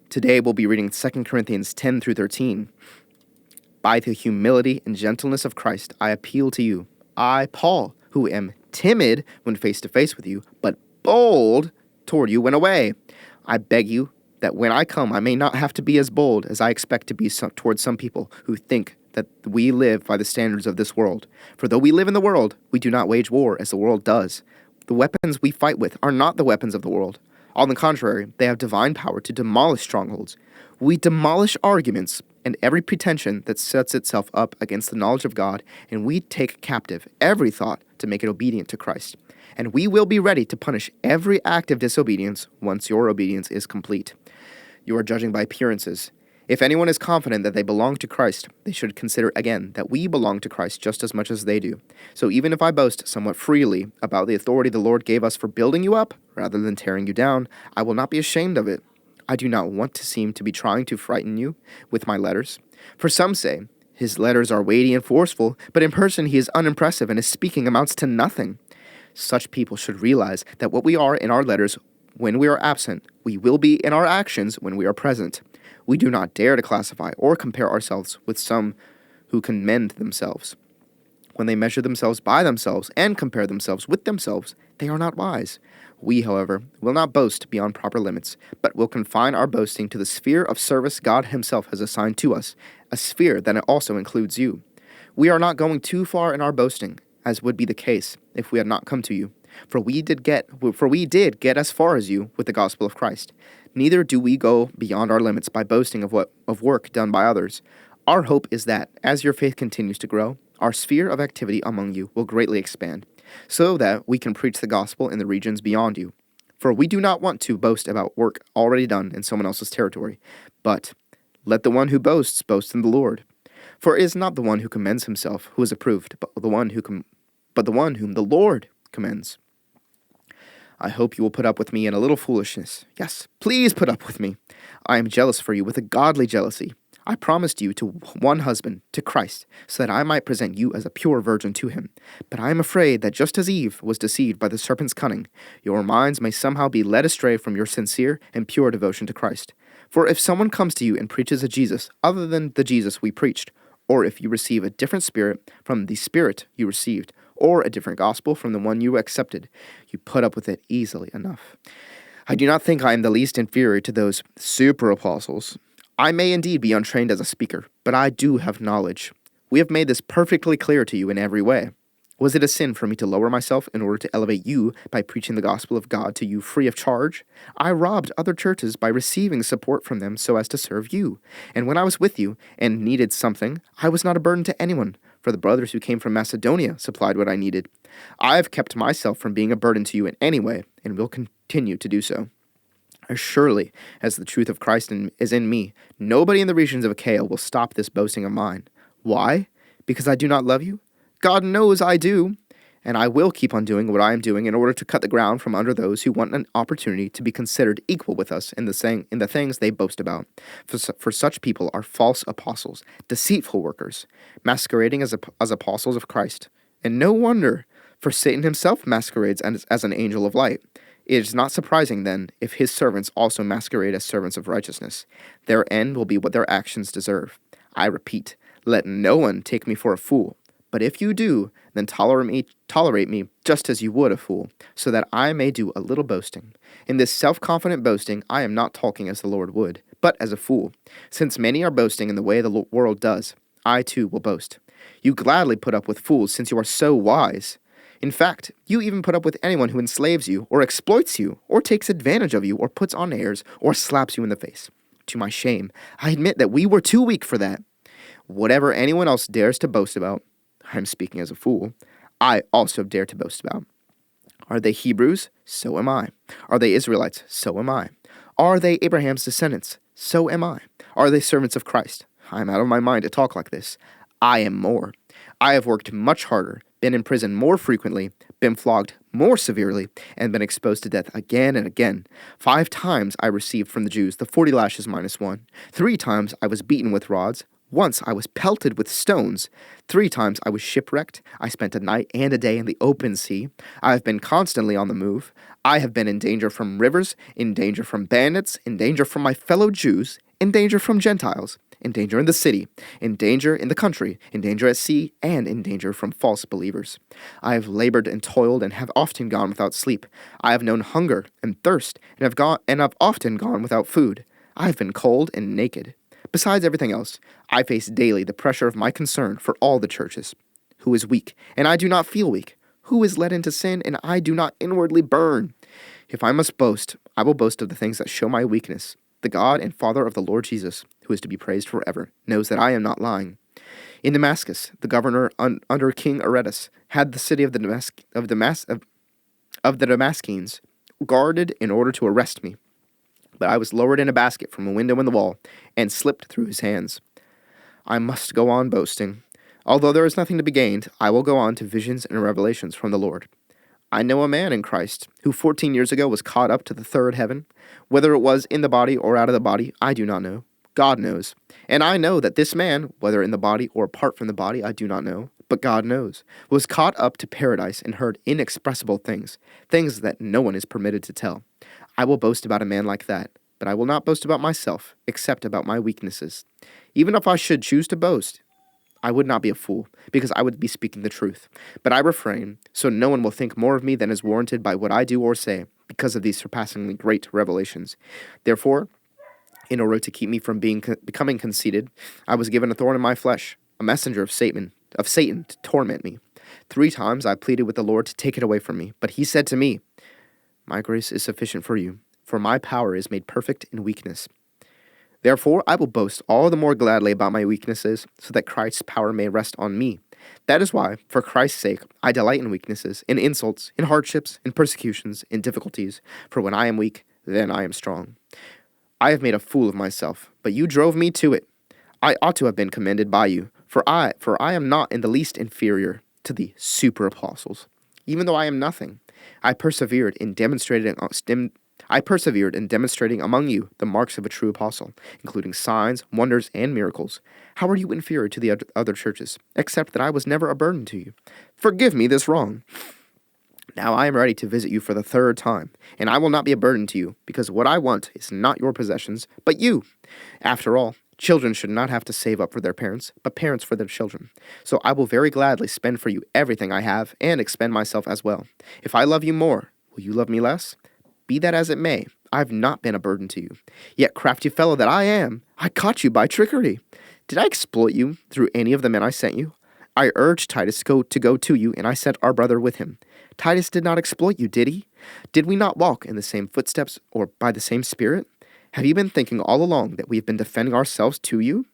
Today we'll be reading 2 Corinthians 10 through 13. By the humility and gentleness of Christ, I appeal to you. I, Paul, who am timid when face to face with you, but bold toward you when away. I beg you that when I come, I may not have to be as bold as I expect to be towards some people who think that we live by the standards of this world. For though we live in the world, we do not wage war as the world does. The weapons we fight with are not the weapons of the world. On the contrary, they have divine power to demolish strongholds. We demolish arguments and every pretension that sets itself up against the knowledge of God, and we take captive every thought to make it obedient to Christ. And we will be ready to punish every act of disobedience once your obedience is complete. You are judging by appearances. If anyone is confident that they belong to Christ, they should consider again that we belong to Christ just as much as they do. So even if I boast somewhat freely about the authority the Lord gave us for building you up rather than tearing you down, I will not be ashamed of it. I do not want to seem to be trying to frighten you with my letters. For some say, his letters are weighty and forceful, but in person he is unimpressive and his speaking amounts to nothing. Such people should realize that what we are in our letters when we are absent, we will be in our actions when we are present. We do not dare to classify or compare ourselves with some who commend themselves. When they measure themselves by themselves and compare themselves with themselves, they are not wise. We, however, will not boast beyond proper limits, but will confine our boasting to the sphere of service God himself has assigned to us, a sphere that also includes you. We are not going too far in our boasting, as would be the case if we had not come to you. For we did get as far as you with the gospel of Christ. Neither do we go beyond our limits by boasting of work done by others. Our hope is that, as your faith continues to grow, our sphere of activity among you will greatly expand, so that we can preach the gospel in the regions beyond you. For we do not want to boast about work already done in someone else's territory, but let the one who boasts boast in the Lord. For it is not the one who commends himself who is approved, but the one whom the Lord commends. I hope you will put up with me in a little foolishness. Yes, please put up with me. I am jealous for you with a godly jealousy. I promised you to one husband, to Christ, so that I might present you as a pure virgin to him. But I am afraid that just as Eve was deceived by the serpent's cunning, your minds may somehow be led astray from your sincere and pure devotion to Christ. For if someone comes to you and preaches a Jesus other than the Jesus we preached, or if you receive a different spirit from the spirit you received, or a different gospel from the one you accepted, you put up with it easily enough. I do not think I am the least inferior to those super apostles. I may indeed be untrained as a speaker, but I do have knowledge. We have made this perfectly clear to you in every way. Was it a sin for me to lower myself in order to elevate you by preaching the gospel of God to you free of charge? I robbed other churches by receiving support from them so as to serve you. And when I was with you and needed something, I was not a burden to anyone, for the brothers who came from Macedonia supplied what I needed. I have kept myself from being a burden to you in any way, and will continue to do so. As surely as the truth of Christ is in me, nobody in the regions of Achaia will stop this boasting of mine. Why? Because I do not love you? God knows I do, and I will keep on doing what I am doing in order to cut the ground from under those who want an opportunity to be considered equal with us in the things they boast about. For such people are false apostles, deceitful workers, masquerading as apostles of Christ. And no wonder, for Satan himself masquerades as an angel of light. It is not surprising, then, if his servants also masquerade as servants of righteousness. Their end will be what their actions deserve. I repeat, let no one take me for a fool. But if you do, then tolerate me just as you would a fool, so that I may do a little boasting. In this self-confident boasting, I am not talking as the Lord would, but as a fool. Since many are boasting in the way the world does, I too will boast. You gladly put up with fools since you are so wise. In fact, you even put up with anyone who enslaves you, or exploits you, or takes advantage of you, or puts on airs, or slaps you in the face. To my shame, I admit that we were too weak for that. Whatever anyone else dares to boast about, I am speaking as a fool, I also dare to boast about. Are they Hebrews? So am I. Are they Israelites? So am I. Are they Abraham's descendants? So am I. Are they servants of Christ? I am out of my mind to talk like this. I am more. I have worked much harder, been in prison more frequently, been flogged more severely, and been exposed to death again and again. 5 times I received from the Jews the 40 lashes minus 1. 3 times I was beaten with rods. Once I was pelted with stones. 3 times I was shipwrecked. I spent a night and a day in the open sea. I have been constantly on the move. I have been in danger from rivers, in danger from bandits, in danger from my fellow Jews, in danger from Gentiles, in danger in the city, in danger in the country, in danger at sea, and in danger from false believers. I have labored and toiled and have often gone without sleep. I have known hunger and thirst and have often gone without food. I have been cold and naked. Besides everything else, I face daily the pressure of my concern for all the churches. Who is weak, and I do not feel weak? Who is led into sin, and I do not inwardly burn? If I must boast, I will boast of the things that show my weakness. The God and Father of the Lord Jesus, who is to be praised forever, knows that I am not lying. In Damascus, the governor under King Aretas had the city of the Damascenes guarded in order to arrest me. But I was lowered in a basket from a window in the wall and slipped through his hands. I must go on boasting. Although there is nothing to be gained, I will go on to visions and revelations from the Lord. I know a man in Christ who 14 years ago was caught up to the third heaven. Whether it was in the body or out of the body, I do not know. God knows. And I know that this man, whether in the body or apart from the body, I do not know, but God knows, was caught up to paradise and heard inexpressible things, things that no one is permitted to tell. I will boast about a man like that, but I will not boast about myself, except about my weaknesses. Even if I should choose to boast, I would not be a fool, because I would be speaking the truth. But I refrain, so no one will think more of me than is warranted by what I do or say, because of these surpassingly great revelations. Therefore, in order to keep me from becoming conceited, I was given a thorn in my flesh, a messenger of Satan to torment me. 3 times I pleaded with the Lord to take it away from me, but he said to me, "My grace is sufficient for you, for my power is made perfect in weakness." Therefore, I will boast all the more gladly about my weaknesses, so that Christ's power may rest on me. That is why, for Christ's sake, I delight in weaknesses, in insults, in hardships, in persecutions, in difficulties. For when I am weak, then I am strong. I have made a fool of myself, but you drove me to it. I ought to have been commended by you, for I am not in the least inferior to the super apostles, even though I am nothing. I persevered in demonstrating among you the marks of a true apostle, including signs, wonders, and miracles. How are you inferior to the other churches, except that I was never a burden to you? Forgive me this wrong. Now I am ready to visit you for the 3rd time, and I will not be a burden to you, because what I want is not your possessions, but you. After all, children should not have to save up for their parents, but parents for their children. So I will very gladly spend for you everything I have, and expend myself as well. If I love you more, will you love me less? Be that as it may, I have not been a burden to you. Yet, crafty fellow that I am, I caught you by trickery. Did I exploit you through any of the men I sent you? I urged Titus to go to you, and I sent our brother with him. Titus did not exploit you, did he? Did we not walk in the same footsteps or by the same Spirit? Have you been thinking all along that we have been defending ourselves to you?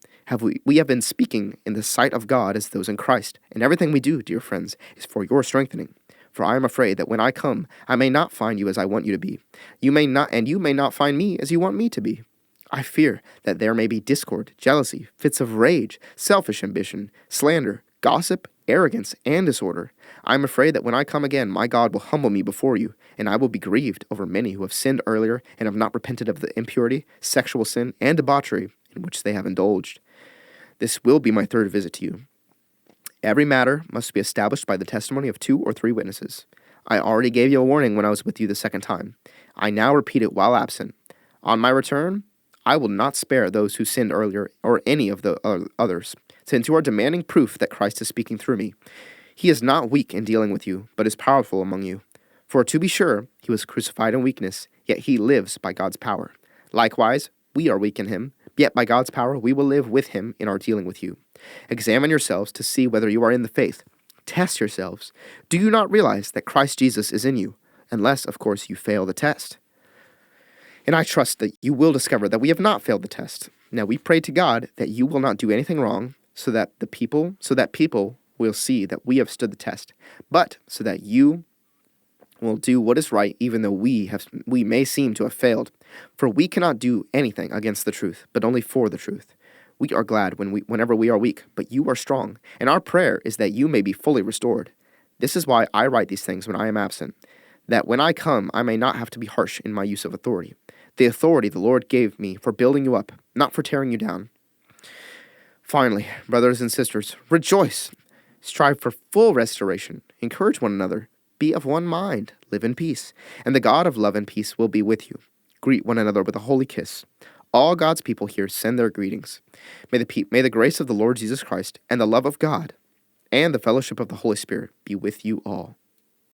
We have been speaking in the sight of God as those in Christ, and everything we do, dear friends, is for your strengthening. For I am afraid that when I come, I may not find you as I want you to be. You may not find me as you want me to be. I fear that there may be discord, jealousy, fits of rage, selfish ambition, slander, gossip, arrogance, and disorder. I am afraid that when I come again, my God will humble me before you, and I will be grieved over many who have sinned earlier and have not repented of the impurity, sexual sin, and debauchery in which they have indulged. This will be my 3rd visit to you. Every matter must be established by the testimony of 2 or 3 witnesses. I already gave you a warning when I was with you the 2nd time. I now repeat it while absent. On my return, I will not spare those who sinned earlier or any of the others, since you are demanding proof that Christ is speaking through me. He is not weak in dealing with you, but is powerful among you. For to be sure, he was crucified in weakness, yet he lives by God's power. Likewise, we are weak in him, yet by God's power we will live with him in our dealing with you. Examine yourselves to see whether you are in the faith. Test yourselves. Do you not realize that Christ Jesus is in you, unless, of course, you fail the test? And I trust that you will discover that we have not failed the test. Now we pray to God that you will not do anything wrong, so that people will see that we have stood the test, but so that you will do what is right, even though we may seem to have failed. For we cannot do anything against the truth, but only for the truth. We are glad whenever we are weak, but you are strong, and our prayer is that you may be fully restored. This is why I write these things when I am absent, that when I come I may not have to be harsh in my use of authority. The authority the Lord gave me for building you up, not for tearing you down. Finally, brothers and sisters, rejoice. Strive for full restoration. Encourage one another. Be of one mind. Live in peace. And the God of love and peace will be with you. Greet one another with a holy kiss. All God's people here send their greetings. May the grace of the Lord Jesus Christ and the love of God and the fellowship of the Holy Spirit be with you all.